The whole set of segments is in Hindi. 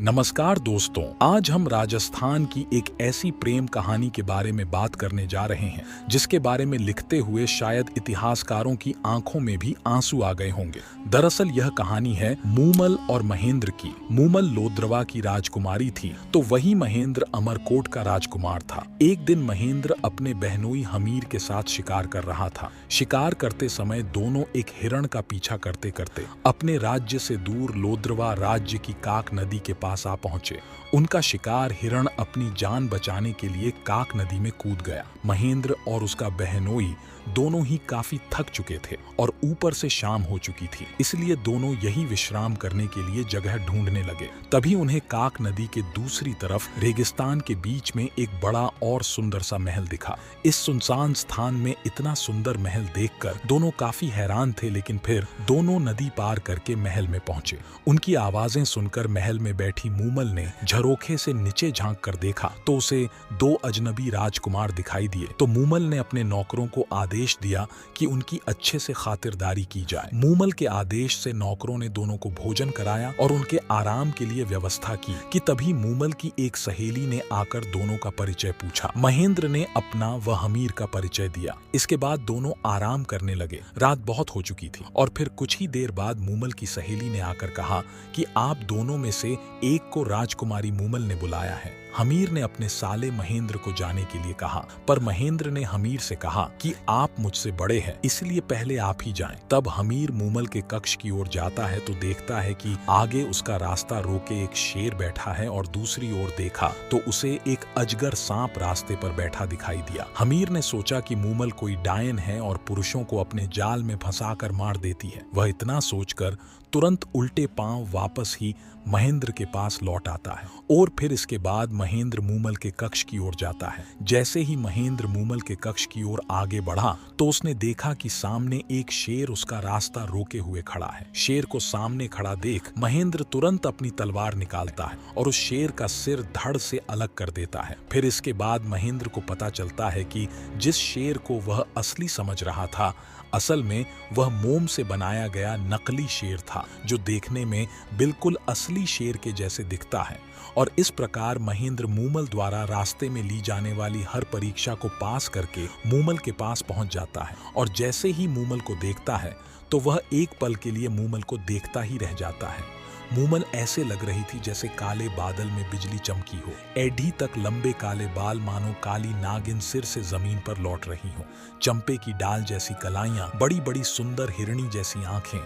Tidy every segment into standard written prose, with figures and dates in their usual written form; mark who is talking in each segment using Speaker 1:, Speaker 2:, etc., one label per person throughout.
Speaker 1: नमस्कार दोस्तों, आज हम राजस्थान की एक ऐसी प्रेम कहानी के बारे में बात करने जा रहे हैं जिसके बारे में लिखते हुए शायद इतिहासकारों की आंखों में भी आंसू आ गए होंगे। दरअसल यह कहानी है मूमल और महेंद्र की। मूमल लोद्रवा की राजकुमारी थी तो वही महेंद्र अमरकोट का राजकुमार था। एक दिन महेंद्र अपने बहनोई हमीर के साथ शिकार कर रहा था। शिकार करते समय दोनों एक हिरण का पीछा करते करते अपने राज्य से दूर लोद्रवा राज्य की काक नदी के पास आ पहुंचे। उनका शिकार हिरण अपनी जान बचाने के लिए काक नदी में कूद गया। महेंद्र और उसका बहनोई दोनों ही काफी थक चुके थे और ऊपर से शाम हो चुकी थी, इसलिए दोनों यही विश्राम करने के लिए जगह ढूंढने लगे। तभी उन्हें काक नदी के दूसरी तरफ रेगिस्तान के बीच में एक बड़ा और सुंदर सा महल दिखा। इस सुनसान स्थान में इतना सुंदर महल देखकर दोनों काफी हैरान थे, लेकिन फिर दोनों नदी पार करके महल में पहुंचे। उनकी आवाजें सुनकर महल में बैठी मूमल ने झरोखे से नीचे झांक कर देखा तो उसे दो अजनबी राजकुमार दिखाई दिए। तो मूमल ने अपने नौकरों को आदेश दिया कि उनकी अच्छे से खातिरदारी की जाए। मूमल के आदेश से नौकरों ने दोनों को भोजन कराया और उनके आराम के लिए व्यवस्था की कि तभी मूमल की एक सहेली ने आकर दोनों का परिचय पूछा। महेंद्र ने अपना व हमीर का परिचय दिया। इसके बाद दोनों आराम करने लगे। रात बहुत हो चुकी थी और फिर कुछ ही देर बाद मूमल की सहेली ने आकर कहा कि आप दोनों में से एक को राजकुमारी मूमल ने बुलाया है। हमीर ने अपने साले महेंद्र को जाने के लिए कहा, पर महेंद्र ने हमीर से कहा कि आप मुझसे बड़े हैं, इसलिए पहले आप ही जाएं। तब हमीर मूमल के कक्ष की ओर जाता है तो देखता है कि आगे उसका रास्ता रोके एक शेर बैठा है और दूसरी ओर देखा तो उसे एक अजगर सांप रास्ते पर बैठा दिखाई दिया। हमीर ने सोचा कि मूमल कोई डायन है और पुरुषों को अपने जाल में फंसाकर मार देती है। वह इतना सोचकर तुरंत उल्टे पांव वापस ही महेंद्र के पास लौट आता है और फिर इसके बाद महेंद्र मूमल के कक्ष की ओर जाता है। जैसे ही महेंद्र मूमल के कक्ष की ओर आगे बढ़ा तो उसने देखा कि सामने एक शेर उसका रास्ता रोके हुए खड़ा है। शेर को सामने खड़ा देख महेंद्र तुरंत अपनी तलवार निकालता है और उस शेर का सिर धड़ से अलग कर देता है। फिर इसके बाद महेंद्र को पता चलता है कि जिस शेर को वह असली समझ रहा था, असल में वह मोम से बनाया गया नकली शेर था जो देखने में बिल्कुल असली शेर के जैसे दिखता है। और इस प्रकार महेंद्र मूमल द्वारा रास्ते में ली जाने वाली हर परीक्षा को पास करके मूमल के पास पहुंच जाता है। और जैसे ही मूमल को देखता है तो वह एक पल के लिए मूमल को देखता ही रह जाता है। मूमल ऐसे लग रही थी जैसे काले बादल में बिजली चमकी हो। एड़ी तक लंबे काले बाल मानो काली नागिन सिर से जमीन पर लौट रही हो। चंपे की डाल जैसी कलाइयां, बड़ी बड़ी सुंदर हिरणी जैसी आंखें,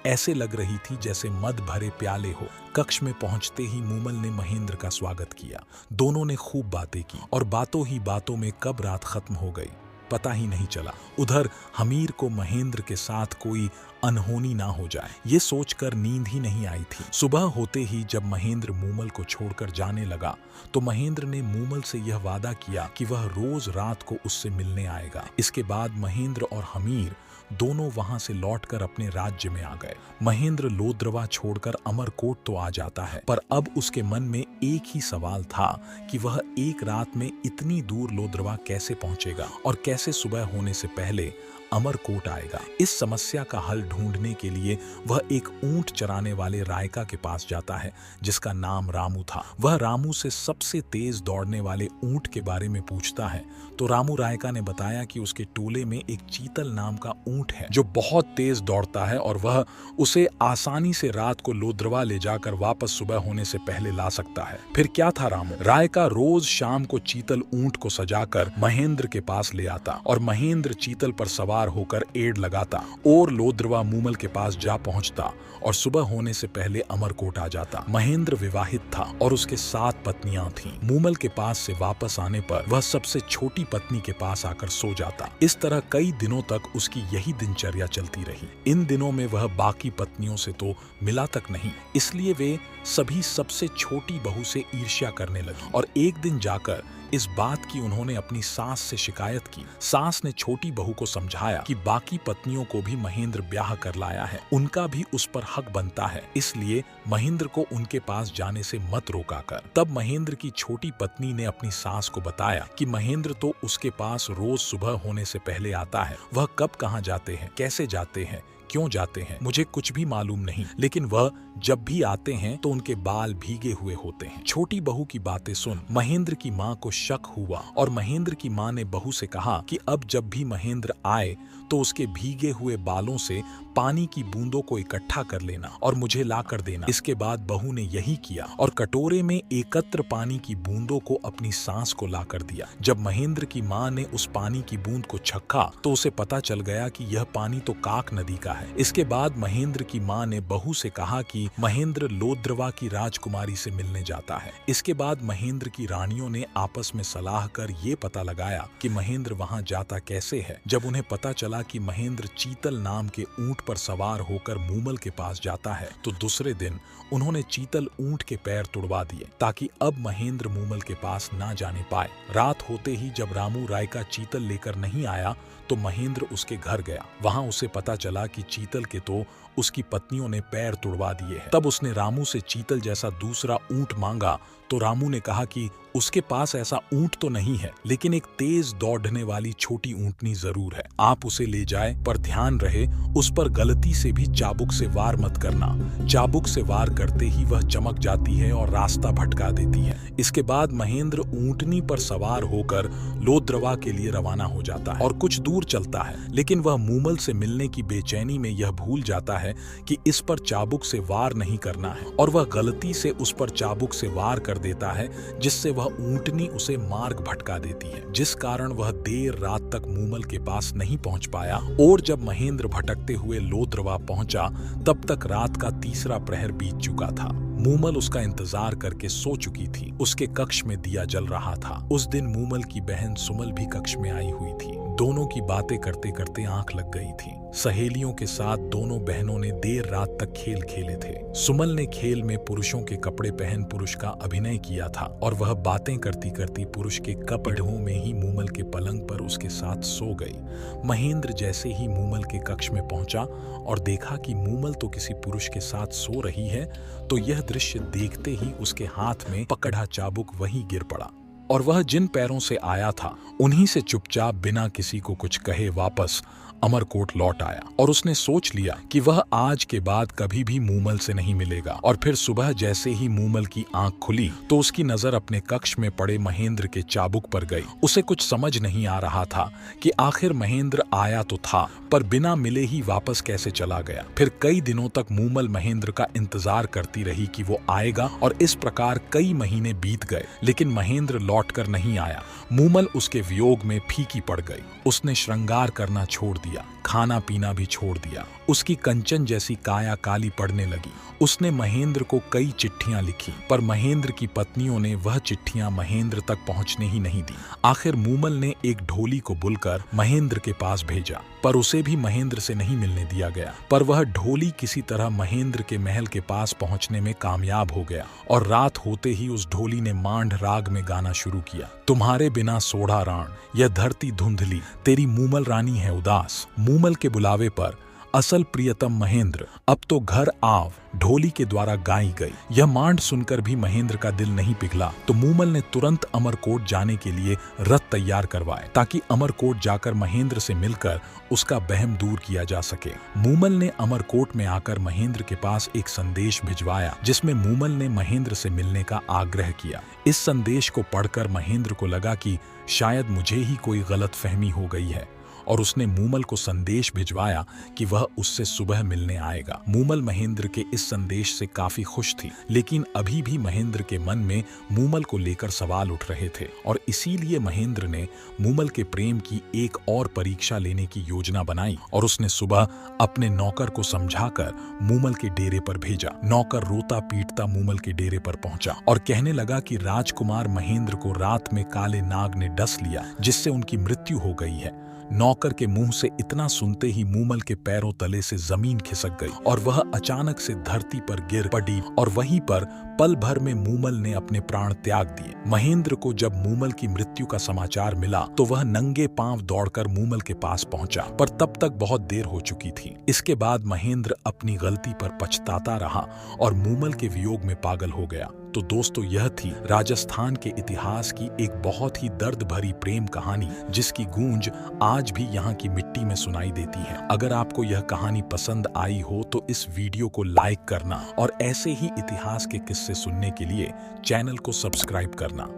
Speaker 1: ऐसे लग रही थी जैसे मद भरे प्याले हो। कक्ष में पहुंचते ही मूमल ने महेंद्र का स्वागत किया। दोनों ने खूब बातें की और बातों ही बातों में कब रात खत्म हो गई पता ही नहीं चला। उधर हमीर को महेंद्र के साथ कोई अनहोनी ना हो जाए ये सोचकर नींद ही नहीं आई थी। सुबह होते ही जब महेंद्र मूमल को छोड़कर जाने लगा तो महेंद्र ने मूमल से यह वादा किया कि वह रोज रात को उससे मिलने आएगा। इसके बाद महेंद्र और हमीर दोनों वहां से लौटकर अपने राज्य में आ गए। महेंद्र लोद्रवा छोड़कर अमरकोट तो आ जाता है, पर अब उसके मन में एक ही सवाल था कि वह एक रात में इतनी दूर लोद्रवा कैसे पहुंचेगा और कैसे सुबह होने से पहले अमरकोट आएगा। इस समस्या का हल ढूंढने के लिए वह एक ऊंट चराने वाले रायका के पास जाता है जिसका नाम रामू था। वह रामू से सबसे तेज दौड़ने वाले ऊंट के बारे में पूछता है तो रामू रायका ने बताया कि उसके टोले में एक चीतल नाम का ऊंट है जो बहुत तेज दौड़ता है और वह उसे आसानी से रात को लोद्रवा ले जाकर वापस सुबह होने से पहले ला सकता है। फिर क्या था रामू? रायका रोज शाम को चीतल ऊंट को सजाकर महेंद्र के पास ले आता और महेंद्र चीतल पर सवार होकर एड़ लगाता और लोद्रवा मूमल के पास जा पहुंचता और सुबह होने से पहले अमरकोट आ जाता। महेंद्र विवाहित था और उसके 7 पत्नियां थीं। मूमल के पास से वापस आने पर वह सबसे छोटी पत्नी के पास आकर सो जाता। इस तरह कई दिनों तक उसकी यही दिनचर्या चलती रही। इन दिनों में वह बाकी पत्नियों से तो मिला तक नहीं, इसलिए वे सभी सबसे छोटी बहू से ईर्ष्या करने लगी और एक दिन जाकर इस बात की उन्होंने अपनी सास से शिकायत की। सास ने छोटी बहू को समझाया कि बाकी पत्नियों को भी महेंद्र ब्याह कर लाया है, उनका भी उस पर हक बनता है, इसलिए महेंद्र को उनके पास जाने से मत रोका कर। तब महेंद्र की छोटी पत्नी ने अपनी सास को बताया कि महेंद्र तो उसके पास रोज सुबह होने से पहले आता है, वह कब कहाँ जाते हैं, कैसे जाते हैं, क्यों जाते हैं मुझे कुछ भी मालूम नहीं, लेकिन वह जब भी आते हैं तो उनके बाल भीगे हुए होते हैं। छोटी बहू की बातें सुन महेंद्र की माँ को शक हुआ और महेंद्र की माँ ने बहू से कहा कि अब जब भी महेंद्र आए तो उसके भीगे हुए बालों से पानी की बूंदों को इकट्ठा कर लेना और मुझे ला कर देना। इसके बाद बहू ने यही किया और कटोरे में एकत्र पानी की बूंदों को अपनी सांस को ला कर दिया। जब महेंद्र की माँ ने उस पानी की बूंद को छक्का तो उसे पता चल गया कि यह पानी तो काक नदी का है। इसके बाद महेंद्र की माँ ने बहू से कहा कि महेंद्र लोद्रवा की राजकुमारी से मिलने जाता है। इसके बाद महेंद्र की रानियों ने आपस में सलाह कर ये पता लगाया कि महेंद्र वहां जाता कैसे है। जब उन्हें पता चला कि महेंद्र चीतल नाम के ऊंट पर सवार होकर मूमल के पास जाता है तो दूसरे दिन उन्होंने चीतल ऊंट के पैर तुड़वा दिए ताकि अब महेंद्र मूमल के पास ना जाने पाए। रात होते ही जब रामू राय का चीतल लेकर नहीं आया तो महेंद्र उसके घर गया। वहां उसे पता चला कि चीतल के तो उसकी पत्नियों ने पैर तुड़वा दिए हैं। तब उसने रामू से चीतल जैसा दूसरा ऊंट मांगा तो रामू ने कहा कि उसके पास ऐसा ऊंट तो नहीं है, लेकिन एक तेज दौड़ने वाली छोटी ऊंटनी जरूर है। आप उसे ले जाए, पर ध्यान रहे उस पर गलती से भी चाबुक से वार मत करना। चाबुक से वार करते ही वह चमक जाती है और रास्ता भटका देती है। इसके बाद महेंद्र ऊंटनी पर सवार होकर लोद्रवा के लिए रवाना हो जाता है और कुछ दूर चलता है, लेकिन वह मूमल से मिलने की बेचैनी में यह भूल जाता है कि इस पर चाबुक से वार नहीं करना है और वह गलती से उस पर चाबुक से वार कर देता है, जिससे वह ऊंटनी उसे मार्ग भटका देती है, जिस कारण वह देर रात तक मूमल के पास नहीं पहुंच पाया। और जब महेंद्र भटकते हुए लोद्रवा पहुंचा तब तक रात का तीसरा प्रहर बीत चुका था। मूमल उसका इंतजार करके सो चुकी थी। उसके कक्ष में दिया जल रहा था। उस दिन मूमल की बहन सुमल भी कक्ष में आई हुई थी। दोनों की बातें करते करते आंख लग गई थी। सहेलियों के साथ दोनों बहनों ने देर रात तक खेल खेले थे। सुमल ने खेल में पुरुषों के कपड़े पहन पुरुष का अभिनय किया था और वह बातें करती करती पुरुष के कपड़ों में ही मूमल के पलंग पर उसके साथ सो गई। महेंद्र जैसे ही मूमल के कक्ष में पहुंचा और देखा कि मूमल तो किसी पुरुष के साथ सो रही है, तो यह दृश्य देखते ही उसके हाथ में पकड़ा चाबुक वहीं गिर पड़ा और वह जिन पैरों से आया था उन्हीं से चुपचाप बिना किसी को कुछ कहे वापस अमरकोट लौट आया। और उसने सोच लिया कि वह आज के बाद कभी भी मूमल से नहीं मिलेगा। और फिर सुबह जैसे ही मूमल की आंख खुली तो उसकी नजर अपने कक्ष में पड़े महेंद्र के चाबुक पर गई। उसे कुछ समझ नहीं आ रहा था कि आखिर महेंद्र आया तो था, पर बिना मिले ही वापस कैसे चला गया। फिर कई दिनों तक मूमल महेंद्र का इंतजार करती रही कि वो आएगा और इस प्रकार कई महीने बीत गए, लेकिन महेंद्र लौटकर नहीं आया। मूमल उसके वियोग में फीकी पड़ गई। उसने श्रृंगार करना छोड़ दिया, खाना पीना भी छोड़ दिया। उसकी कंचन जैसी काया काली पड़ने लगी। उसने महेंद्र को कई चिट्ठियां लिखी, पर महेंद्र की पत्नियों ने वह चिट्ठियां महेंद्र तक पहुंचने ही नहीं दी। आखिर मूमल ने एक ढोली को बुलकर महेंद्र के पास भेजा, पर उसे भी महेंद्र से नहीं मिलने दिया गया। पर वह ढोली किसी तरह महेंद्र के महल के पास पहुंचने में कामयाब हो गया और रात होते ही उस ढोली ने मांड राग में गाना शुरू किया। तुम्हारे बिना सोढ़ा राण, यह धरती धुंधली, तेरी मूमल रानी है उदास। मूमल के बुलावे पर असल प्रियतम महेंद्र, अब तो घर आव, ढोली के द्वारा गाई गई। यह मांड सुनकर भी महेंद्र का दिल नहीं पिघला, तो मूमल ने तुरंत अमरकोट जाने के लिए रथ तैयार करवाए ताकि अमरकोट जाकर महेंद्र से मिलकर उसका बहम दूर किया जा सके। मूमल ने अमरकोट में आकर महेंद्र के पास एक संदेश भिजवाया, जिसमें मूमल ने महेंद्र से मिलने का आग्रह किया। इस संदेश को पढ़कर महेंद्र को लगा कि शायद मुझे ही कोई गलतफहमी हो गई है और उसने मूमल को संदेश भिजवाया कि वह उससे सुबह मिलने आएगा। मूमल महेंद्र के इस संदेश से काफी खुश थी, लेकिन अभी भी महेंद्र के मन में मूमल को लेकर सवाल उठ रहे थे और इसीलिए महेंद्र ने मूमल के प्रेम की एक और परीक्षा लेने की योजना बनाई और उसने सुबह अपने नौकर को समझाकर मूमल के डेरे पर भेजा। नौकर रोता पीटता मूमल के डेरे पर पहुंचा और कहने लगा कि राजकुमार महेंद्र को रात में काले नाग ने डस लिया, जिससे उनकी मृत्यु हो गई है। नौकर के मुंह से इतना सुनते ही मूमल के पैरों तले से जमीन खिसक गई और वह अचानक से धरती पर गिर पड़ी और वहीं पर पल भर में मूमल ने अपने प्राण त्याग दिए। महेंद्र को जब मूमल की मृत्यु का समाचार मिला तो वह नंगे पांव दौड़कर मूमल के पास पहुंचा, पर तब तक बहुत देर हो चुकी थी। इसके बाद महेंद्र अपनी गलती पर पछताता रहा और मूमल के वियोग में पागल हो गया। तो दोस्तों, यह थी राजस्थान के इतिहास की एक बहुत ही दर्द भरी प्रेम कहानी, जिसकी गूंज आज भी यहाँ की मिट्टी में सुनाई देती है। अगर आपको यह कहानी पसंद आई हो तो इस वीडियो को लाइक करना और ऐसे ही इतिहास के किस्से सुनने के लिए चैनल को सब्सक्राइब करना।